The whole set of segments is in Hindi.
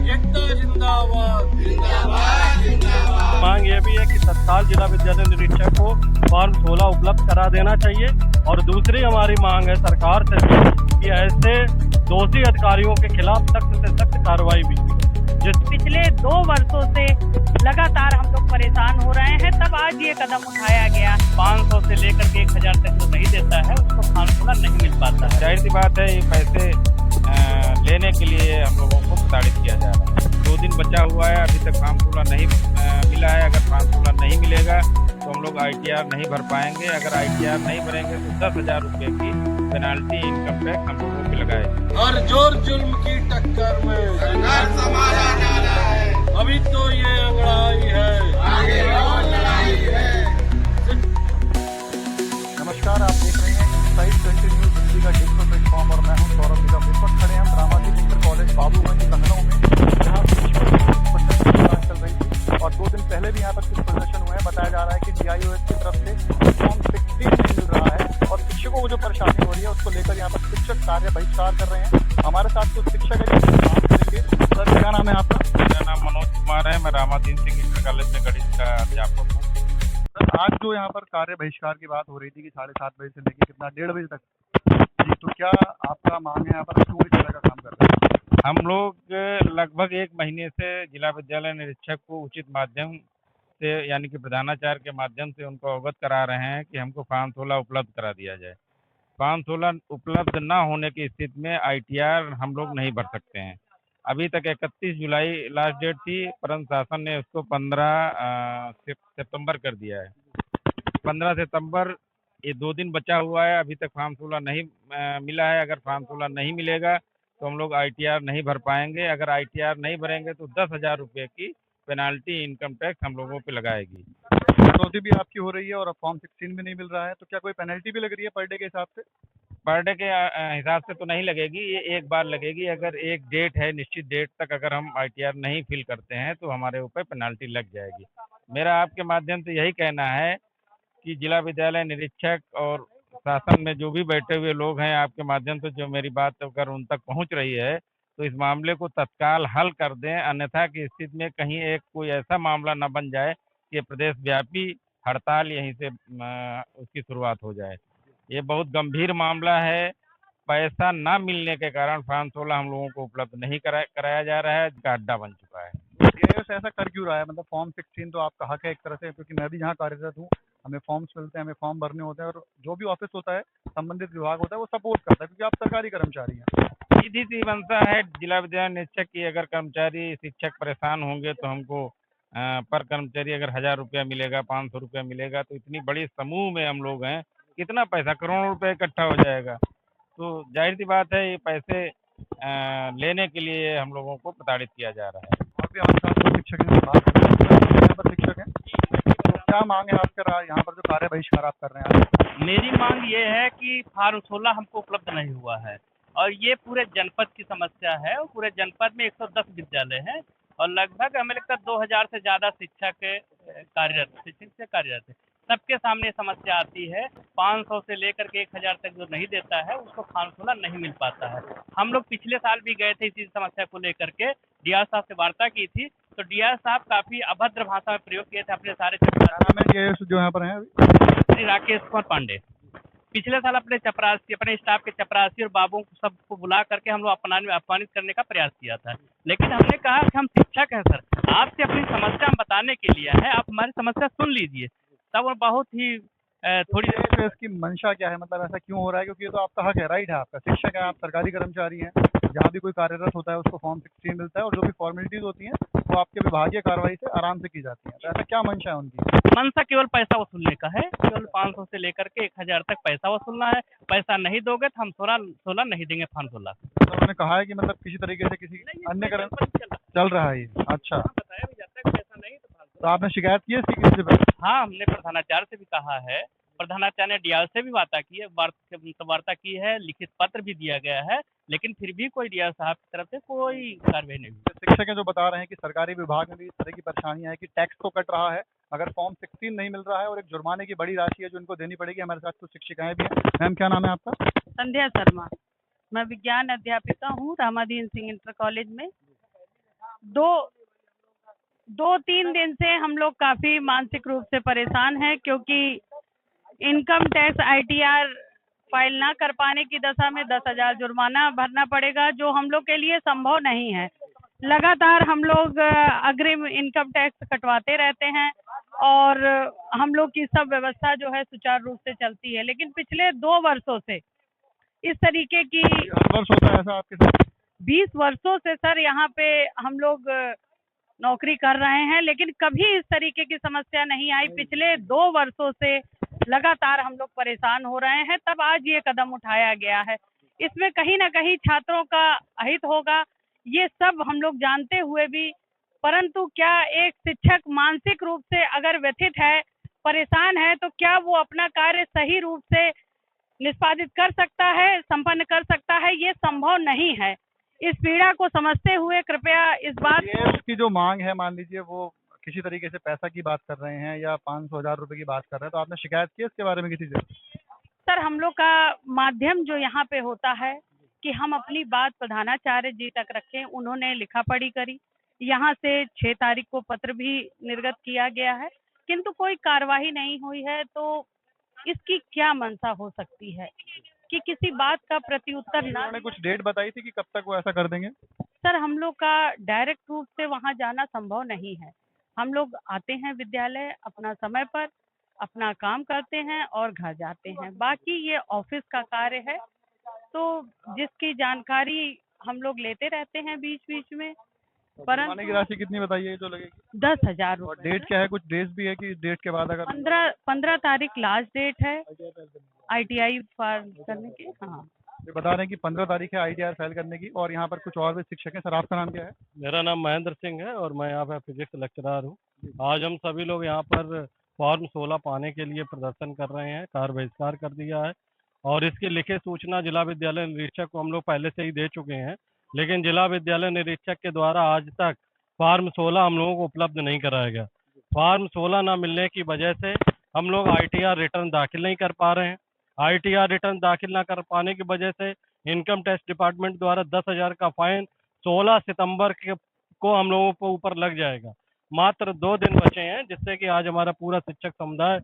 एकता जिंदाबाद। मांग ये भी है कि तत्काल जिला विद्यालय निरीक्षक को फॉर्म 16 उपलब्ध करा देना चाहिए। और दूसरी हमारी मांग है सरकार से कि ऐसे दोषी अधिकारियों के खिलाफ सख्त से सख्त कार्रवाई भी की। पिछले 2 वर्षों से लगातार हम लोग परेशान हो रहे हैं, तब आज ये कदम उठाया गया। 500 से लेकर के 1000 तक जो नहीं देता है उसको फॉर्मूला नहीं मिल पाता है। जाहिर सी बात है, ये पैसे लेने के लिए हम लोगों को प्रताड़ित किया जा रहा है। 2 दिन बचा हुआ है, अभी तक फॉर्मूला नहीं मिला है। अगर फॉर्मूला नहीं मिलेगा तो हम लोग ITR नहीं भर पाएंगे। अगर ITR नहीं भरेंगे तो 10,000 रुपये की पेनाल्टी इनकम टैक्स हम लोगों पे लगाएगी। हर जोर जुल्म की टक्कर में संघर्ष हमारा नारा है। अभी तो ये अंगड़ाई है, आगे और लड़ाई है। नमस्कार, आप देख रहे हैं इनसाइड 20 न्यूज दिल्ली का डिजिटल प्लेटफॉर्म और मैं हूं सौरभ निगम। इस वक्त खड़े हम रामाजी इंटर कॉलेज बाबूगंज लखनऊ में, जहां प्रदर्शन चल रही थी और 2 दिन पहले भी यहाँ पर कुछ प्रदर्शन हुए हैं। बताया जा रहा है कि DIOS की तरफ से फॉर्म 16 नहीं मिल रहा है और शिक्षकों को जो परेशानी हो रही है उसको लेकर यहाँ पर शिक्षक कार्य बहिष्कार कर रहे हैं। हमारे साथ कुछ शिक्षक है जिनसे बात करेंगे। सर, क्या नाम है आपका? मेरा नाम मनोज कुमार है। मैं रामादीन सिंह इंटर कॉलेज में गणित का अध्यापक हूँ। आज जो यहाँ पर कार्य बहिष्कार की बात हो रही थी कि 7:30 बजे से लेकर कितना 1:30 बजे तक जी, तो क्या आपका मांग है यहाँ पर क्यों इस तरह का काम कर रहे हैं? हम लोग लगभग 1 महीने से जिला विद्यालय निरीक्षक को उचित माध्यम से, यानी कि प्रधानाचार्य के माध्यम से उनको अवगत करा रहे हैं कि हमको फॉर्म 16 उपलब्ध करा दिया जाए। फॉर्म 16 उपलब्ध न होने की स्थिति में ITR हम लोग नहीं भर सकते हैं। अभी तक 31 जुलाई लास्ट डेट थी, परंतु शासन ने उसको 15 सितंबर कर दिया है। 15 सितंबर, ये 2 दिन बचा हुआ है, अभी तक फॉर्म 16 नहीं मिला है। अगर फॉर्म 16 नहीं मिलेगा तो हम लोग ITR नहीं भर पाएंगे। अगर ITR नहीं भरेंगे तो 10,000 रुपये की पेनाल्टी इनकम टैक्स हम लोगों पे लगाएगी। कटौती भी आपकी हो रही है और अब फॉर्म 16 भी नहीं मिल रहा है, तो क्या कोई पेनल्टी भी लग रही है पर डे के हिसाब से? पर डे के हिसाब से तो नहीं लगेगी, ये एक बार लगेगी। अगर एक डेट है, निश्चित डेट तक अगर हम ITR नहीं फिल करते हैं तो हमारे ऊपर पेनाल्टी लग जाएगी। मेरा आपके माध्यम से यही कहना है कि जिला विद्यालय निरीक्षक और शासन में जो भी बैठे हुए लोग हैं, आपके माध्यम से जो मेरी बात अगर उन तक पहुंच रही है तो इस मामले को तत्काल हल कर दें। अन्यथा की स्थिति में कहीं एक कोई ऐसा मामला न बन जाए कि प्रदेश व्यापी हड़ताल यहीं से उसकी शुरुआत हो जाए। ये बहुत गंभीर मामला है। पैसा ना मिलने के कारण फॉर्म 16 हम लोगों को उपलब्ध नहीं कराया जा रहा है, इसका अड्डा बन चुका है। DIOS ऐसा कर क्यों रहा है? मतलब फॉर्म 16 तो आपका हक है एक तरह से, क्योंकि मैं भी जहाँ कार्यरत हूँ, हमें फॉर्म्स मिलते हैं, हमें फॉर्म भरने होते हैं और जो भी ऑफिस होता है, संबंधित विभाग होता है, वो सपोर्ट करता है क्योंकि आप सरकारी कर्मचारी हैं। सीधी सी मंशा है जिला विद्यालय निरीक्षक की। अगर कर्मचारी शिक्षक परेशान होंगे तो हमको पर कर्मचारी अगर 1000 रुपया मिलेगा, 500 रुपया मिलेगा, तो इतनी बड़ी समूह में हम लोग हैं, कितना पैसा, करोड़ों रुपए इकट्ठा हो जाएगा। तो जाहिर सी बात है, ये पैसे लेने के लिए हम लोगों को प्रताड़ित किया जा रहा है। और भी हमारे साथ कुछ शिक्षक हैं, बात करते हैं। यहाँ पर शिक्षक हैं, तो क्या मांग है आपका यहाँ पर जो कार्य बहिष्कार आप कर रहे हैं? मेरी मांग ये है कि फॉर्म 16 हमको उपलब्ध नहीं हुआ है और ये पूरे जनपद की समस्या है। और पूरे जनपद में 110 विद्यालय हैं और लगभग हमें लगता है 2000 से ज़्यादा शिक्षक कार्यरत है। सबके सामने समस्या आती है। 500 से लेकर के 1000 तक जो नहीं देता है उसको फॉर्म 16 नहीं मिल पाता है। हम लोग पिछले साल भी गए थे इसी समस्या को लेकर के, DIOS साहब से वार्ता की थी, तो DIOS साहब काफ़ी अभद्र भाषा में प्रयोग किए थे अपने सारे। DIOS जो यहाँ पर हैं श्री राकेश कुमार पांडे पिछले साल अपने चपरासी, अपने स्टाफ के चपरासी और बाबुओं को सबको बुला करके हम लोग अपमानित करने का प्रयास किया था। लेकिन हमने कहा कि हम शिक्षक हैं सर, आपसे अपनी समस्या हम बताने के लिए है, आप हमारी समस्या सुन लीजिए। तब वो बहुत ही थोड़ी देर इसकी मंशा क्या है? मतलब ऐसा क्यों हो रहा है? क्योंकि ये तो आपका हक है, राइट है आपका। शिक्षक है आप, सरकारी कर्मचारी हैं, जहाँ भी कोई कार्यरत होता है उसको फॉर्म 16 मिलता है और जो भी फॉर्मेलिटीज होती हैं वो आपके विभागीय कार्रवाई से आराम से की जाती है। तो ऐसा क्या मंशा है उनकी? मंशा केवल पैसा वसूलने का है। केवल 500 से लेकर के 1000 तक पैसा वसूलना है। पैसा नहीं दोगे तो हम 16 नहीं देंगे फॉर्म 16। तो उन्होंने कहा है कि मतलब किसी तरीके से किसी अन्य चल रहा है ये। अच्छा, बताया भी जाता है पैसा नहीं तो आपने शिकायत की है इसकी किसी से? हाँ, हमने प्रधानाचार्य से भी कहा है। प्रधानाचार्य ने DIOS से भी वार्ता की है, लिखित पत्र भी दिया गया है, लेकिन फिर भी कोई DIOS साहब की तरफ से कोई कार्रवाई नहीं हुई। शिक्षक हैं जो बता रहे हैं कि सरकारी विभाग में भी इस तरह की परेशानियां है कि टैक्स तो कट रहा है, अगर फॉर्म 16 नहीं मिल रहा है और एक जुर्माने की बड़ी राशि है जो इनको देनी पड़ेगी। हमारे साथ कुछ शिक्षिकाएं भी हैं। मैम, क्या नाम है आपका? संध्या शर्मा। मैं विज्ञान अध्यापिका हूँ रामादीन सिंह इंटर कॉलेज में। दो तीन दिन से हम लोग काफी मानसिक रूप से परेशान हैं, क्योंकि इनकम टैक्स ITR फाइल ना कर पाने की दशा में 10,000 जुर्माना भरना पड़ेगा, जो हम लोग के लिए संभव नहीं है। लगातार हम लोग अग्रिम इनकम टैक्स कटवाते रहते हैं और हम लोग की सब व्यवस्था जो है सुचारू रूप से चलती है, लेकिन पिछले 2 वर्षों से इस तरीके की हर वर्ष होता है ऐसा आपके साथ? 20 वर्षों से सर यहाँ पे हम लोग नौकरी कर रहे हैं, लेकिन कभी इस तरीके की समस्या नहीं आई। पिछले 2 वर्षों से लगातार हम लोग परेशान हो रहे हैं, तब आज ये कदम उठाया गया है। इसमें कहीं ना कहीं छात्रों का अहित होगा, ये सब हम लोग जानते हुए भी, परंतु क्या एक शिक्षक मानसिक रूप से अगर व्यथित है, परेशान है, तो क्या वो अपना कार्य सही रूप से निष्पादित कर सकता है, संपन्न कर सकता है? ये संभव नहीं है। इस पीड़ा को समझते हुए कृपया इस बात की जो मांग है, मान लीजिए वो किसी तरीके से पैसा की बात कर रहे हैं या 500,000 रुपए की बात कर रहे हैं, तो आपने शिकायत की इसके बारे में किसी से? सर, हम लोग का माध्यम जो यहाँ पे होता है कि हम अपनी बात प्रधानाचार्य जी तक रखें, उन्होंने लिखा पढ़ी करी। यहाँ से 6 तारीख को पत्र भी निर्गत किया गया है, किंतु कोई कार्यवाही नहीं हुई है। तो इसकी क्या मंशा हो सकती है कि किसी बात का प्रत्युत्तर ना? उन्होंने कुछ डेट बताई थी कि कब तक वो ऐसा कर देंगे? सर, हम लोग का डायरेक्ट रूप से वहाँ जाना संभव नहीं है। हम लोग आते हैं विद्यालय, अपना समय पर अपना काम करते हैं और घर जाते हैं। बाकी ये ऑफिस का कार्य है, तो जिसकी जानकारी हम लोग लेते रहते हैं बीच बीच में। जुर्माने की राशि कितनी बताइए जो लगेगी? 10,000 और रुपये। डेट क्या है? कुछ डेट भी है कि डेट के बाद अगर 15 तारीख लास्ट डेट है ITI फाइल करने की। हाँ, ये बता रहे हैं कि 15 तारीख है ITR फाइल करने की। और यहाँ पर कुछ और भी शिक्षक हैं। सर, आपका नाम क्या है? मेरा नाम महेंद्र सिंह है और मैं यहाँ पे फिजिक्स लेक्चरर हूँ। आज हम सभी लोग यहाँ पर फॉर्म 16 पाने के लिए प्रदर्शन कर रहे हैं, कार्य बहिष्कार कर दिया है और इसकी लिखित सूचना जिला विद्यालय निरीक्षक को हम लोग पहले से ही दे चुके हैं, लेकिन जिला विद्यालय निरीक्षक के द्वारा आज तक फॉर्म 16 हम लोगों को उपलब्ध नहीं कराया गया। फॉर्म 16 ना मिलने की वजह से हम लोग ITR रिटर्न दाखिल नहीं कर पा रहे हैं। ITR रिटर्न दाखिल ना कर पाने की वजह से इनकम टैक्स डिपार्टमेंट द्वारा 10,000 का फाइन 16 सितंबर को हम लोगों को ऊपर लग जाएगा। मात्र 2 दिन बचे हैं, जिससे कि आज हमारा पूरा शिक्षक समुदाय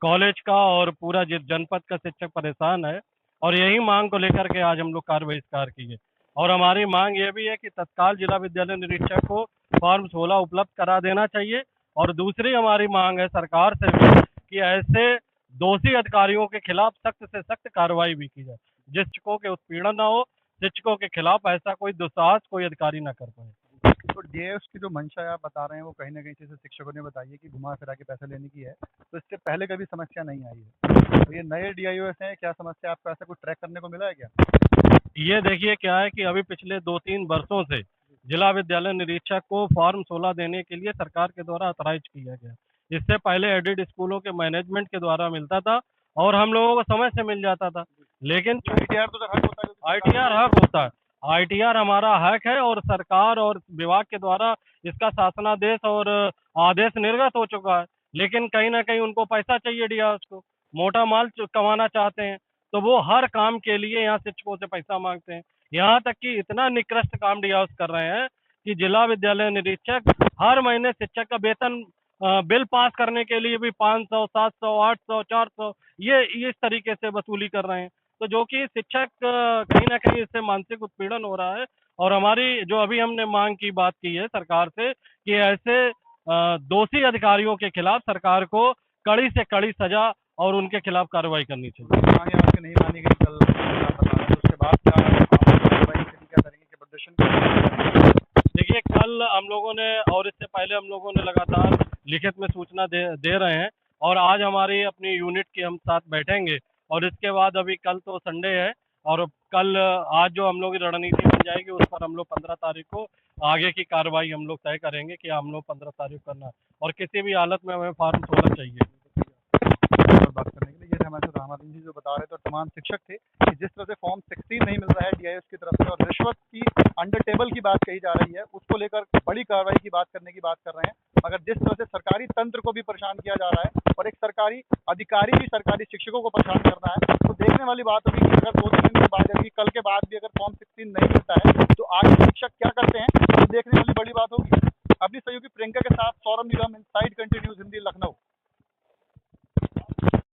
कॉलेज का और पूरा जनपद का शिक्षक परेशान है और यही मांग को लेकर के आज हम लोग कार्य बहिष्कार किए। और हमारी मांग ये भी है कि तत्काल जिला विद्यालय निरीक्षक को फॉर्म 16 उपलब्ध करा देना चाहिए। और दूसरी हमारी मांग है सरकार से भी कि ऐसे दोषी अधिकारियों के खिलाफ सख्त से सख्त कार्रवाई भी की जाए, जिस शिक्षकों के उत्पीड़न ना हो, शिक्षकों के खिलाफ ऐसा कोई दुस्साहस कोई अधिकारी ना कर पाए। तो DAS की जो मंशा आप बता रहे हैं वो कहीं ना कहीं जैसे शिक्षकों ने बताई है कि घुमा फिरा के पैसा लेने की है, तो इससे पहले कभी समस्या नहीं आई है। तो ये नए DIOs हैं, क्या समस्या आपको ऐसा कुछ ट्रैक करने को मिला है क्या? ये देखिए क्या है कि अभी पिछले 2-3 वर्षों से जिला विद्यालय निरीक्षक को फॉर्म 16 देने के लिए सरकार के द्वारा ऑथराइज किया गया। इससे पहले एडेड स्कूलों के मैनेजमेंट के द्वारा मिलता था और हम लोगों को समय से मिल जाता था, लेकिन ITR तो हक होता है। ITR हक होता है। ITR हमारा हक है और सरकार और विभाग के द्वारा इसका शासनादेश और आदेश निर्गत हो चुका है, लेकिन कहीं ना कहीं उनको पैसा चाहिए। DIOs को मोटा माल कमाना चाहते हैं, तो वो हर काम के लिए यहाँ शिक्षकों से पैसा मांगते हैं। यहाँ तक कि इतना निकृष्ट काम DIOs कर रहे हैं कि जिला विद्यालय निरीक्षक हर महीने शिक्षक का वेतन बिल पास करने के लिए भी 500, 700, 800, 400 ये इस तरीके से वसूली कर रहे हैं, तो जो कि शिक्षक कहीं ना कहीं इससे मानसिक उत्पीड़न हो रहा है। और हमारी जो अभी हमने मांग की बात की है सरकार से कि ऐसे दोषी अधिकारियों के खिलाफ सरकार को कड़ी से कड़ी सजा और उनके खिलाफ कार्रवाई करनी चाहिए। मांगे आपकी नहीं मानी गई कल उसके बाद क्या करेंगे कि प्रदर्शन? देखिए, कल हम लोगों ने और इससे पहले हम लोगों ने लगातार लिखित में सूचना दे रहे हैं और आज हमारी अपनी यूनिट की हम साथ बैठेंगे और इसके बाद अभी कल तो संडे है और कल आज जो हम लोग की रणनीति बन जाएगी उस पर हम लोग 15 तारीख को आगे की कार्रवाई हम लोग तय करेंगे कि हम लोग 15 तारीख करना है और किसी भी हालत में हमें फॉर्म 16 चाहिए। बात करने के लिए ये हमारे रहमान जी जो बता रहे थे और तमाम शिक्षक थे कि जिस तरह से फॉर्म 16 नहीं मिल रहा है DIOs की तरफ से और रिश्वत की अंडर टेबल की बात कही जा रही है, उसको लेकर बड़ी कार्रवाई की बात करने की बात कर रहे हैं। मगर जिस तरह से सरकारी तंत्र को भी परेशान किया जा रहा है और एक सरकारी अधिकारी भी सरकारी शिक्षकों को परेशान कर रहा है, तो देखने वाली बात होगी कि अगर 2-3 दिन के बाद यानी कल के बाद भी अगर फॉर्म 16 नहीं मिलता है तो आगे शिक्षक क्या करते हैं, तो देखने वाली बड़ी बात अपनी सहयोगी प्रियंका के साथ Saurabh Nigam, inside country news Hindi, Lucknow.